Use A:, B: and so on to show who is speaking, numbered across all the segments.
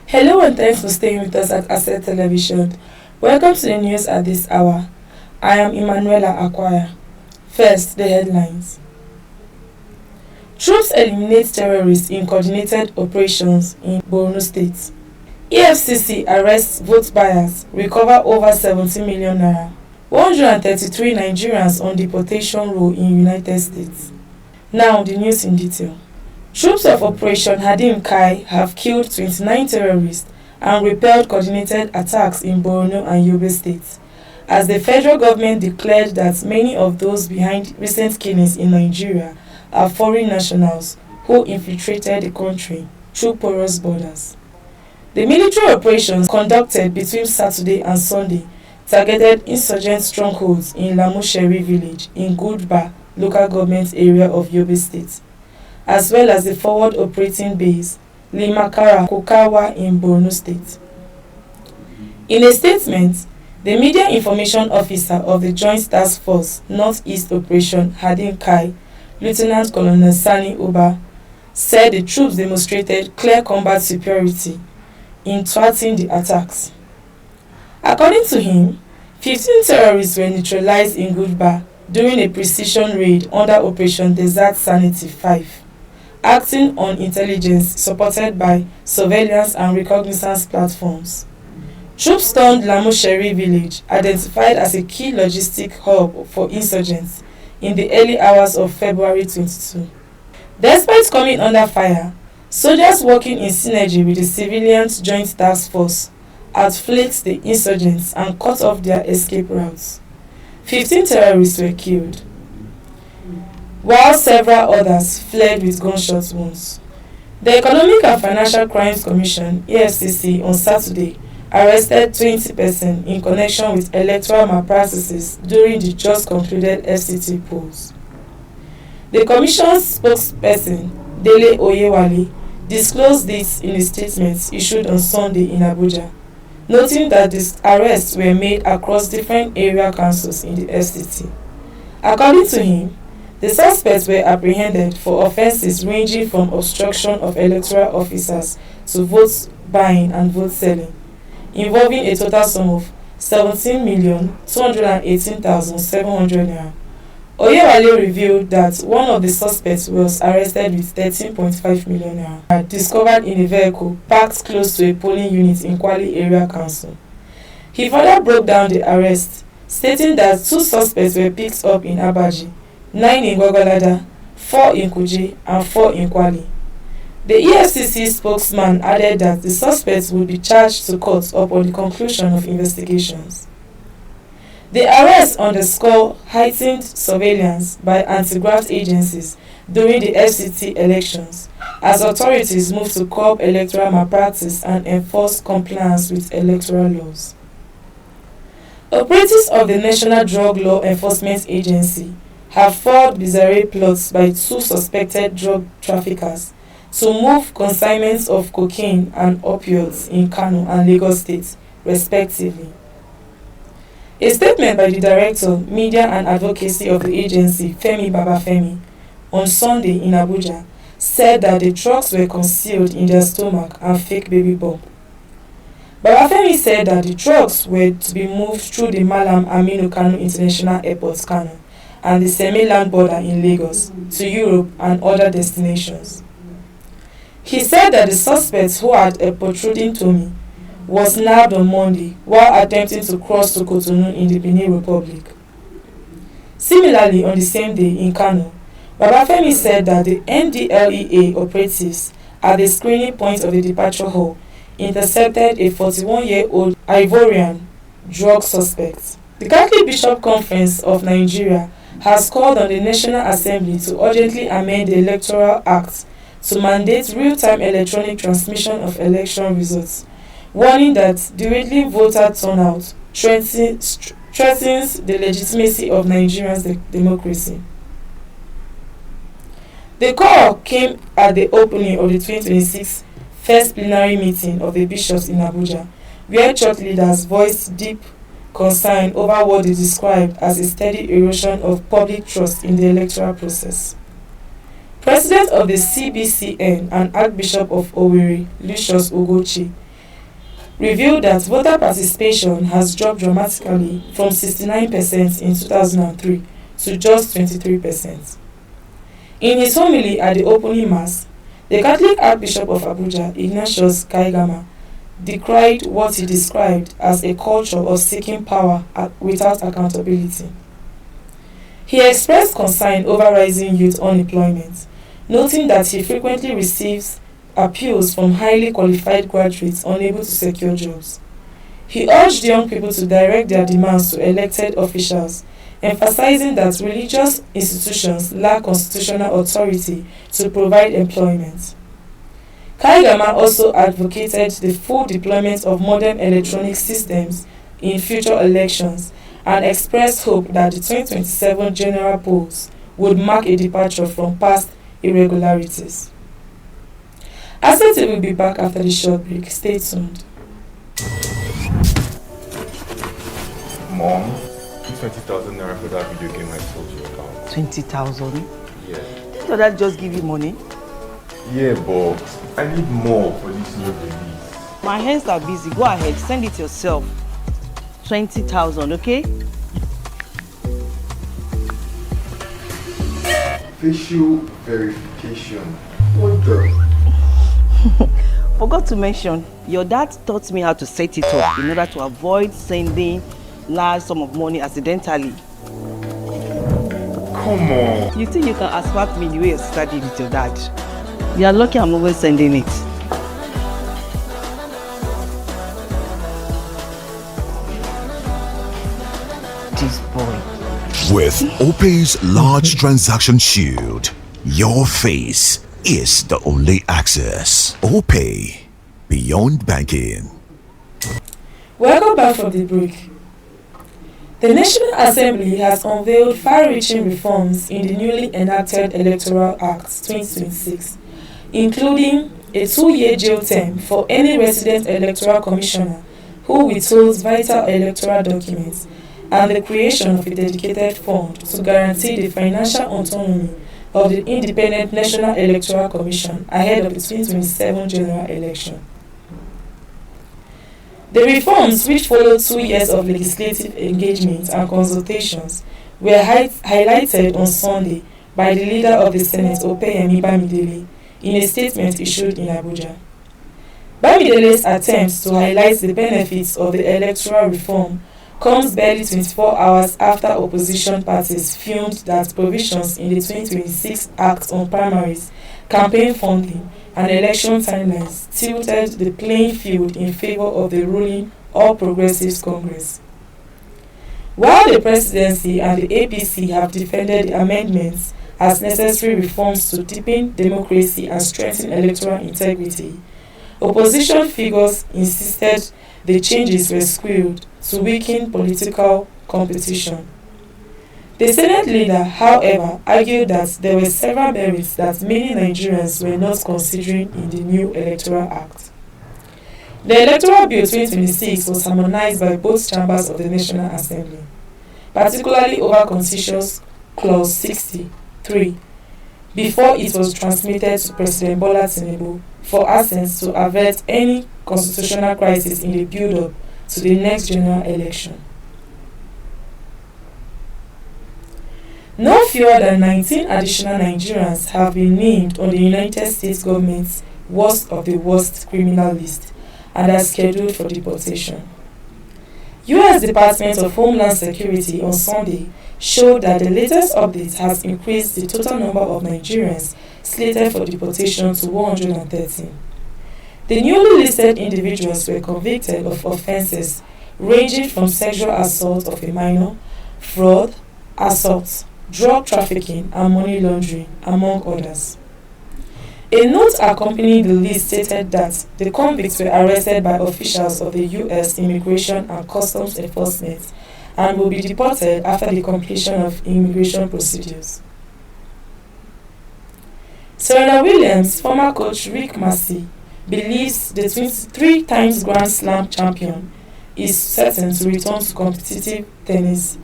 A: Hello and thanks for staying with us at Asset Television. Welcome to the news at this hour. I am Emanuela Akwaya. First, the headlines. Troops eliminate terrorists in coordinated operations in Borno State. EFCC arrests vote buyers, recover over 70 million naira. 133 Nigerians on deportation roll in United States. Now, the news in detail. Troops of Operation Hadim Kai have killed 29 terrorists and repelled coordinated attacks in Borno and Yobe states, as the federal government declared that many of those behind recent killings in Nigeria are foreign nationals who infiltrated the country through porous borders. The military operations conducted between Saturday and Sunday targeted insurgent strongholds in Lamusheri village in Gudba local government area of Yobe state, as well as the forward operating base Limakara Kokawa in Borno State. In a statement, the Media Information Officer of the Joint Task Force Northeast Operation Hadim Kai, Lieutenant Colonel Sani Oba, said the troops demonstrated clear combat superiority in thwarting the attacks. According to him, 15 terrorists were neutralized in Gudba during a precision raid under Operation Desert Sanity 5. Acting on intelligence supported by surveillance and reconnaissance platforms. Troops stormed Lamusheri village, identified as a key logistic hub for insurgents, in the early hours of February 22. Despite coming under fire, soldiers working in synergy with the civilian joint task force outflanked the insurgents and cut off their escape routes. 15 terrorists were killed, while several others fled with gunshot wounds. The Economic and Financial Crimes Commission (EFCC) on Saturday arrested 20 persons in connection with electoral malpractices during the just concluded FCT polls. The Commission's spokesperson, Dele Oyewale, disclosed this in a statement issued on Sunday in Abuja, noting that the arrests were made across different area councils in the FCT. According to him, the suspects were apprehended for offences ranging from obstruction of electoral officers to vote buying and vote selling, involving a total sum of 17,218,700 naira. Oyewale revealed that one of the suspects was arrested with 13.5 million naira discovered in a vehicle parked close to a polling unit in Kwali Area Council. He further broke down the arrest, stating that 2 suspects were picked up in Abaji, 9 in Gwagwalada, 4 in Kuje, and 4 in Kwali. The EFCC spokesman added that the suspects would be charged to court upon the conclusion of investigations. The arrest underscore heightened surveillance by anti-graft agencies during the FCT elections, as authorities move to curb electoral malpractice and enforce compliance with electoral laws. Operatives of the National Drug Law Enforcement Agency have foiled bizarre plots by 2 suspected drug traffickers to move consignments of cocaine and opioids in Kano and Lagos states, respectively. A statement by the Director, Media and Advocacy of the agency, Femi Babafemi, on Sunday in Abuja, said that the drugs were concealed in their stomach and fake baby bump. Babafemi said that the drugs were to be moved through the Malam Aminu Kano International Airport, Kano, and the semi-land border in Lagos to Europe and other destinations. He said that the suspects, who had a protruding tummy, was nabbed on Monday while attempting to cross to Cotonou in the Benin Republic. Similarly, on the same day in Kano, Babafemi said that the NDLEA operatives at the screening point of the departure hall intercepted a 41-year-old Ivorian drug suspect. The Catholic Bishop Conference of Nigeria has called on the National Assembly to urgently amend the Electoral Act to mandate real-time electronic transmission of election results, warning that dwindling voter turnout threatens the legitimacy of Nigeria's democracy. The call came at the opening of the 2026 first plenary meeting of the bishops in Abuja, where church leaders voiced deep concern over what they described as a steady erosion of public trust in the electoral process. President of the CBCN and Archbishop of Owerri, Lucius Ugochi, revealed that voter participation has dropped dramatically from 69% in 2003 to just 23%. In his homily at the opening mass, the Catholic Archbishop of Abuja, Ignatius Kaigama, decried what he described as a culture of seeking power without accountability. He expressed concern over rising youth unemployment, noting that he frequently receives appeals from highly qualified graduates unable to secure jobs. He urged young people to direct their demands to elected officials, emphasizing that religious institutions lack constitutional authority to provide employment. Kaigama also advocated the full deployment of modern electronic systems in future elections and expressed hope that the 2027 general polls would mark a departure from past irregularities. Asante will be back after the short break. Stay tuned.
B: Mom, 20,000 naira for that video game I told you about.
C: 20,000?
B: Yeah.
C: Didn't that just give you money?
B: Yeah, but I need more for this new release.
C: My hands are busy. Go ahead, send it yourself. 20,000, okay?
B: Facial verification. What the?
C: Forgot to mention, your dad taught me how to set it up in order to avoid sending large sum of money accidentally.
B: Come on.
C: You think you can assault me the way you studied with your dad? You are lucky I'm always sending it. This boy.
D: With OPay's large transaction shield, your face is the only access. OPay, beyond banking.
A: Welcome back from the break. The National Assembly has unveiled far-reaching reforms in the newly enacted Electoral Act 2026, including a 2-year jail term for any resident electoral commissioner who withholds vital electoral documents, and the creation of a dedicated fund to guarantee the financial autonomy of the Independent National Electoral Commission ahead of the 2027 general election. The reforms, which followed 2 years of legislative engagement and consultations, were highlighted on Sunday by the leader of the Senate, Opeyemi Bamidele, in a statement issued in Abuja. Bamidele's attempt to highlight the benefits of the electoral reform comes barely 24 hours after opposition parties fumed that provisions in the 2026 Act on primaries, campaign funding, and election timelines tilted the playing field in favor of the ruling All Progressives Congress. While the presidency and the APC have defended the amendments as necessary reforms to deepen democracy and strengthen electoral integrity, opposition figures insisted the changes were skewed to weaken political competition. The Senate leader, however, argued that there were several merits that many Nigerians were not considering in the new Electoral Act. The Electoral Bill 2026 was harmonized by both chambers of the National Assembly, particularly over contentious Clause 63, before it was transmitted to President Bola Tinubu for assent to avert any constitutional crisis in the build-up to the next general election. No fewer than 19 additional Nigerians have been named on the United States government's worst of the worst criminal list and are scheduled for deportation. U.S. Department of Homeland Security on Sunday showed that the latest update has increased the total number of Nigerians slated for deportation to 113. The newly listed individuals were convicted of offences ranging from sexual assault of a minor, fraud, assault, drug trafficking, and money laundering, among others. A note accompanying the list stated that the convicts were arrested by officials of the U.S. Immigration and Customs Enforcement and will be deported after the completion of immigration procedures. Serena Williams' former coach Rick Massey believes the 23 times Grand Slam champion is certain to return to competitive tennis,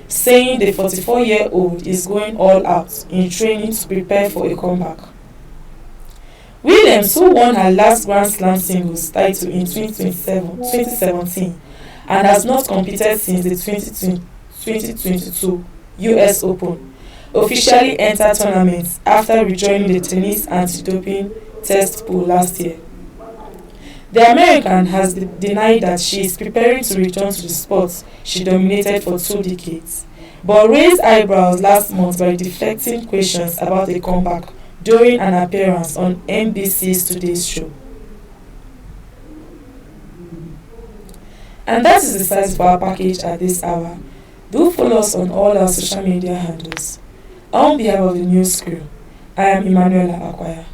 A: saying the 44-year-old is going all out in training to prepare for a comeback. Williams, who won her last Grand Slam singles title in 2017 and has not competed since the 2022 US Open, officially entered tournaments after rejoining the tennis anti-doping test pool last year. The American has denied that she is preparing to return to the sport she dominated for 2 decades, but raised eyebrows last month by deflecting questions about a comeback during an appearance on NBC's Today's Show. And that is the size of our package at this hour. Do follow us on all our social media handles. On behalf of the news crew, I am Emmanuela Akwaya.